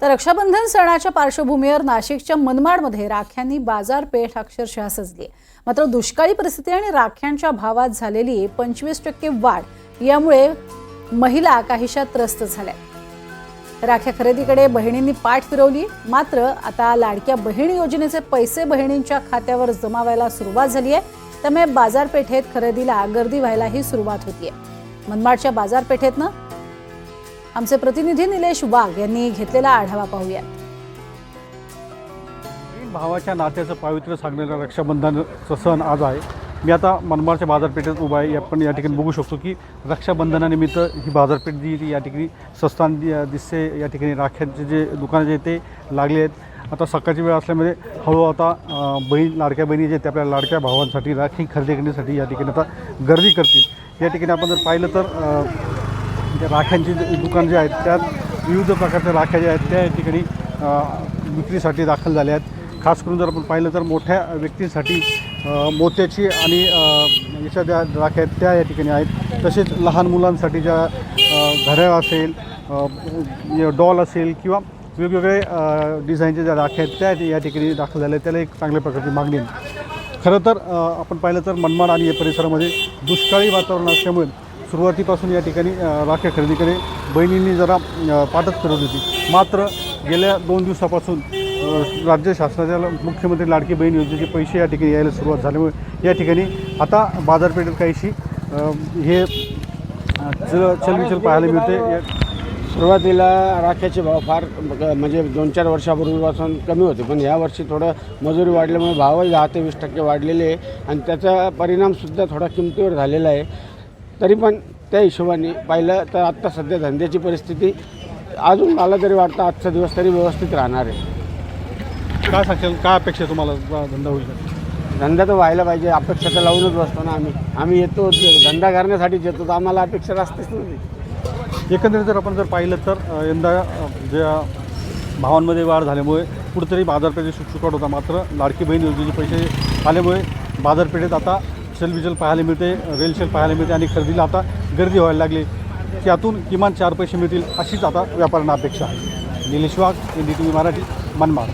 तर रक्षाबंधन सणाच्या पार्श्वभूमीवर नाशिकच्या मनमाडमध्ये राख्यांनी बाजारपेठ अक्षरशः सजली आहे। मात्र दुष्काळी परिस्थिती आणि राख्यांच्या भावात झालेली 25% वाढ यामुळे महिला काहीशा त्रस्त झाल्या। राख्या खरेदीकडे बहिणींनी पाठ फिरवली। मात्र आता लाडक्या बहीण योजनेचे पैसे बहिणींच्या खात्यावर जमा व्हायला सुरुवात झाली आहे, त्यामुळे बाजारपेठेत खरेदीला गर्दी व्हायलाही सुरुवात होती आहे। मनमाडच्या बाजारपेठेतनं आमचे प्रतिनिधी निलेश वाघ यांनी घेतलेला आढावा पाहूया। भावाच्या नात्याचं पावित्र्य सांगणारा रक्षाबंधनाचा सण आज आहे। मी आता मनमाडच्या बाजारपेठेत उभा आहे। आपण या ठिकाणी बघू शकतो की रक्षाबंधनानिमित्त ही बाजारपेठ जी ती या ठिकाणी स्वस्तान दिसते। या ठिकाणी राख्यांचे जे दुकानं जे ते लागले आहेत। आता सकाळची वेळ असल्यामुळे हळूहळू आता लाडक्या बहिणी जे ते आपल्या लाडक्या भावांसाठी राखी खरेदी करण्यासाठी या ठिकाणी आता गर्दी करतील। या ठिकाणी आपण जर पाहिलं तर राख्यांची दुकान जे आहेत त्यात विविध प्रकारच्या राख्या ज्या आहेत त्या या ठिकाणी विक्रीसाठी दाखल झाल्या आहेत। खास करून जर आपण पाहिलं तर मोठ्या व्यक्तींसाठी मोत्याची आणि याच्या ज्या राख्या आहेत त्या या ठिकाणी आहेत। तसेच लहान मुलांसाठी ज्या घड्याळ असेल, डॉल असेल किंवा वेगवेगळे डिझाईनच्या ज्या राख्या आहेत त्या या ठिकाणी दाखल झाल्या आहेत। त्याला एक चांगल्या प्रकारची मागणी आहे। खरं तर आपण पाहिलं तर मनमाड आणि या परिसरामध्ये दुष्काळी वातावरण असल्यामुळे सुरुवातीपासून या ठिकाणी राख्या खरेदीकडे बहिणींनी जरा पाठच फिरवली होती। मात्र गेल्या 2 दिवसापासून राज्य शासनाच्या मुख्यमंत्री लाडकी बहीण योजनेचे पैसे या ठिकाणी यायला सुरुवात झाल्यामुळे या ठिकाणी आता बाजारपेठेत काहीशी हे चलबिचल पाहायला मिळते। सुरुवातीला राख्याचे भाव फार म्हणजे 2-4 वर्षापूर्वीपासून कमी होते, पण यावर्षी थोडं मजुरी वाढल्यामुळे भावही 10 ते 20% वाढलेले आहे आणि त्याचा परिणामसुद्धा थोडा किमतीवर झालेला आहे। तरी पण त्या हिशोबाने पाहिलं तर आत्ता सध्या धंद्याची परिस्थिती अजून मला तरी वाटतं आजचा दिवस तरी व्यवस्थित राहणार आहे। काय सांगेल, काय अपेक्षा तुम्हाला धंदा होईल? धंदा तर व्हायला पाहिजे, अपेक्षा तर लावूनच बसतो ना आम्ही येतो धंदा करण्यासाठीच येतो, तर आम्हाला अपेक्षा असतेच नाही। एकंदरीत जर आपण पाहिलं तर यंदा ज्या भावांमध्ये वाढ झाल्यामुळे कुठेतरी बाजारपेठेत शुकशुकाट होता। मात्र लाडकी बहीण योजनेचे पैसे आल्यामुळे बाजारपेठेत आता चलबिचल पाहायला मिळते, रेलचेल पाहायला मिळते आणि खरेदीला आता गर्दी व्हायला लागली। त्यातून किमान 4 पैसे मिळतील अशीच आता व्यापाऱ्यांना अपेक्षा आहे। निलेश वाघ, NDTV मराठी, मनमाड।